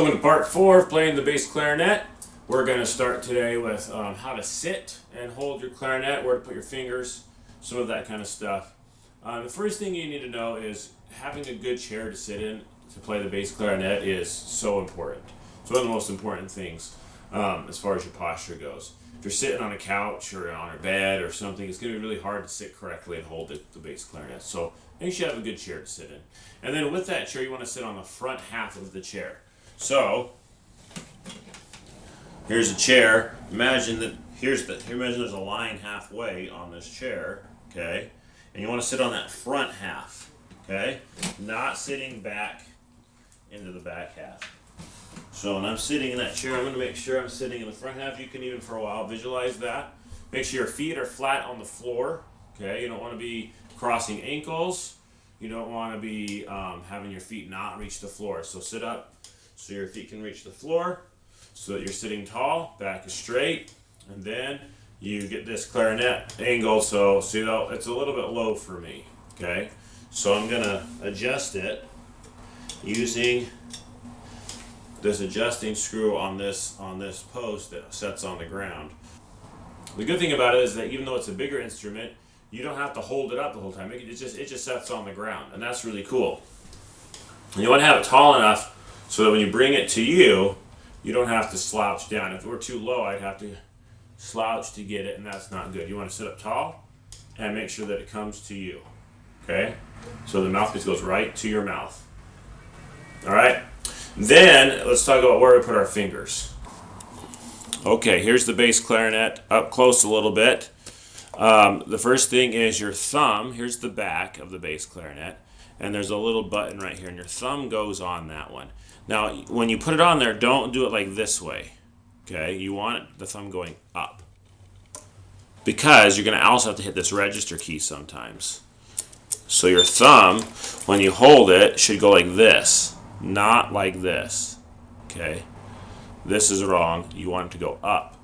Welcome to part 4 of playing the bass clarinet. We're going to start today with how to sit and hold your clarinet, where to put your fingers, some of that kind of stuff. The first thing you need to know is having a good chair to sit in to play the bass clarinet is so important. It's one of the most important things as far as your posture goes. If you're sitting on a couch or on a bed or something, it's going to be really hard to sit correctly and hold the bass clarinet. So make sure you have a good chair to sit in. And then with that chair, you want to sit on the front half of the chair. So here's a chair. Imagine that imagine there's a line halfway on this chair, okay? And you want to sit on that front half, okay? Not sitting back into the back half. So when I'm sitting in that chair, I'm going to make sure I'm sitting in the front half. You can even for a while visualize that. Make sure your feet are flat on the floor, okay? You don't want to be crossing ankles. You don't want to be having your feet not reach the floor. So sit up so your feet can reach the floor, so that you're sitting tall, back is straight, and then you get this clarinet angle. So see, it's a little bit low for me, okay? So I'm going to adjust it using this adjusting screw on this post that sets on the ground. The good thing about it is that even though it's a bigger instrument, you don't have to hold it up the whole time. It just sets on the ground, and that's really cool. And you want to have it tall enough so that when you bring it to you, you don't have to slouch down. If it were too low, I'd have to slouch to get it, and that's not good. You want to sit up tall and make sure that it comes to you, okay? So the mouthpiece goes right to your mouth. All right? Then let's talk about where we put our fingers. Okay, here's the bass clarinet up close a little bit. The first thing is your thumb. Here's the back of the bass clarinet, and there's a little button right here, and your thumb goes on that one. Now, when you put it on there, don't do it like this way, okay? You want the thumb going up, because you're going to also have to hit this register key sometimes. So your thumb, when you hold it, should go like this, not like this, okay? This is wrong. You want it to go up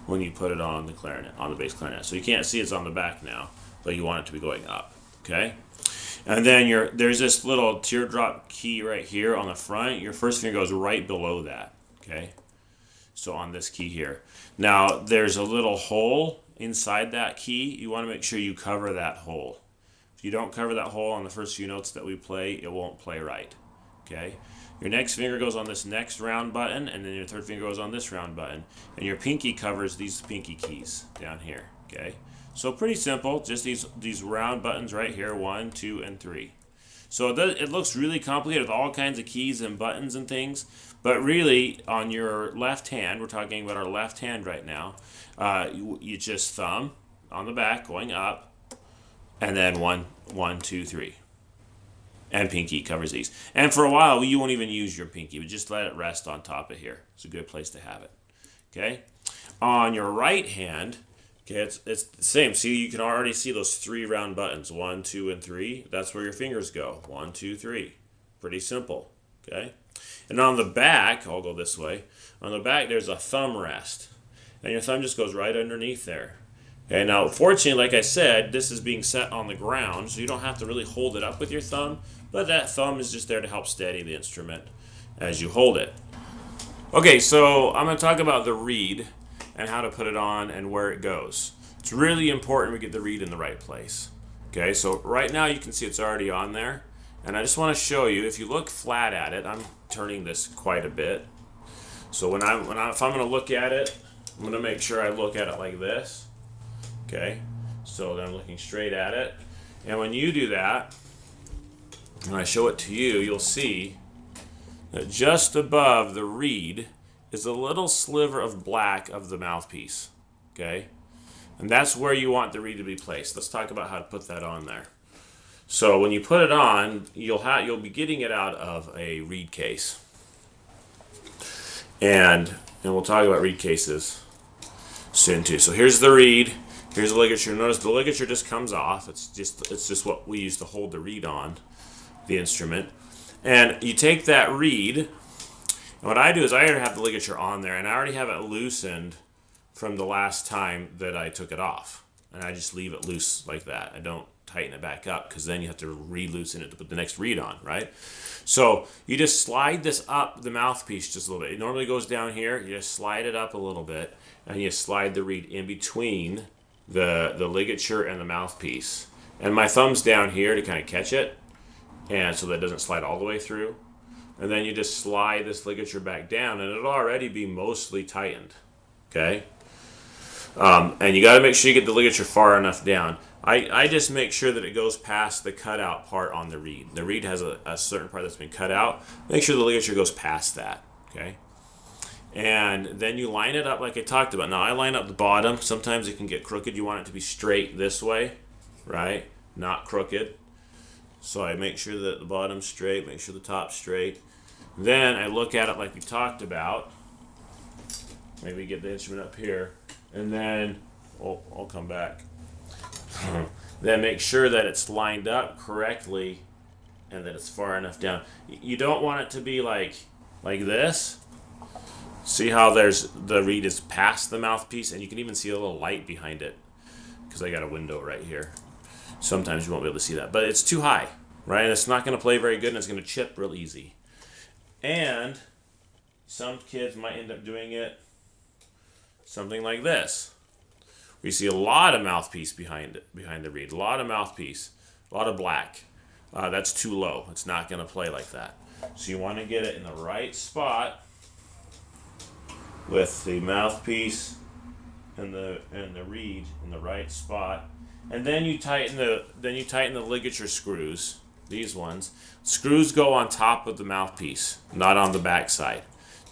when you put it on the clarinet, on the bass clarinet. So you can't see it's on the back now, but you want it to be going up, okay? And then there's this little teardrop key right here on the front. Your first finger goes right below that, okay? So on this key here. Now, there's a little hole inside that key. You want to make sure you cover that hole. If you don't cover that hole on the first few notes that we play, it won't play right, okay? Your next finger goes on this next round button, and then your third finger goes on this round button. And your pinky covers these pinky keys down here, okay? So pretty simple, just these round buttons right here, 1, 2, and 3. So it looks really complicated with all kinds of keys and buttons and things, but really on your left hand, we're talking about our left hand right now, you just thumb on the back going up, and then 1, 2, 3. And pinky covers these. And for a while, you won't even use your pinky, but just let it rest on top of here. It's a good place to have it, okay? On your right hand, okay, it's the same. See, you can already see those 3 round buttons, 1, 2, and 3. That's where your fingers go, 1, 2, 3. Pretty simple, okay? And on the back, I'll go this way. On the back, there's a thumb rest, and your thumb just goes right underneath there. Okay, now, fortunately, like I said, this is being set on the ground, so you don't have to really hold it up with your thumb, but that thumb is just there to help steady the instrument as you hold it. Okay, so I'm going to talk about the reed and how to put it on and where it goes. It's really important we get the reed in the right place. Okay, so right now you can see it's already on there, and I just want to show you, if you look flat at it, I'm turning this quite a bit. So if I'm going to look at it, I'm going to make sure I look at it like this. Okay, so then I'm looking straight at it, and when you do that, when I show it to you, you'll see that just above the reed is a little sliver of black of the mouthpiece, okay? And that's where you want the reed to be placed. Let's talk about how to put that on there. So when you put it on, you'll be getting it out of a reed case. And we'll talk about reed cases soon too. So here's the reed. Here's the ligature. Notice the ligature just comes off. It's just what we use to hold the reed on the instrument. And you take that reed, and what I do is I already have the ligature on there, and I already have it loosened from the last time that I took it off. and I just leave it loose like that. I don't tighten it back up because then you have to re-loosen it to put the next reed on, right? So you just slide this up the mouthpiece just a little bit. It normally goes down here. You just slide it up a little bit, and you slide the reed in between the ligature and the mouthpiece. And my thumb's down here to kind of catch it, and so that doesn't slide all the way through. And then you just slide this ligature back down, and it'll already be mostly tightened, okay? And you got to make sure you get the ligature far enough down. I just make sure that it goes past the cutout part on the reed. The reed has a certain part that's been cut out. Make sure the ligature goes past that, okay? And then you line it up like I talked about. Now, I line up the bottom. Sometimes it can get crooked. You want it to be straight this way, right? Not crooked. So I make sure that the bottom's straight, make sure the top's straight. Then I look at it like we talked about. Maybe get the instrument up here. And then, I'll come back. Then make sure that it's lined up correctly and that it's far enough down. You don't want it to be like this. See how the reed is past the mouthpiece, and you can even see a little light behind it because I got a window right here. Sometimes you won't be able to see that, but it's too high, right? And it's not going to play very good, and it's going to chip real easy. And some kids might end up doing it something like this. We see a lot of mouthpiece behind the reed, a lot of mouthpiece, a lot of black. That's too low. It's not going to play like that. So you want to get it in the right spot with the mouthpiece and the reed in the right spot. And then you tighten the ligature screws, these ones. Screws go on top of the mouthpiece, not on the back side,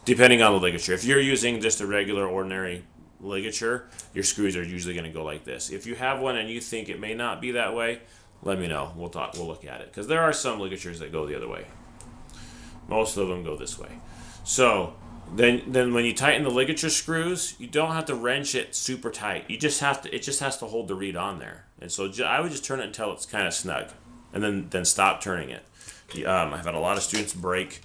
depending on the ligature. If you're using just a regular ordinary ligature, your screws are usually going to go like this. If you have one and you think it may not be that way, let me know. We'll look at it, because there are some ligatures that go the other way. Most of them go this way. So then when you tighten the ligature screws, you don't have to wrench it super tight. It just has to hold the reed on there. And so I would just turn it until it's kind of snug, and then stop turning it. I've had a lot of students break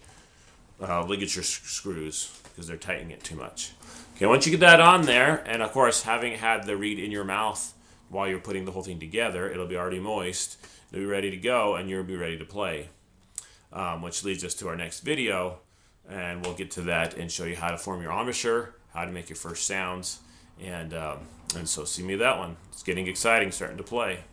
ligature screws because they're tightening it too much. Okay, once you get that on there, and of course having had the reed in your mouth while you're putting the whole thing together, it'll be already moist, it'll be ready to go, and you'll be ready to play. Which leads us to our next video, and we'll get to that and show you how to form your embouchure, how to make your first sounds, and so see me that one. It's getting exciting, starting to play.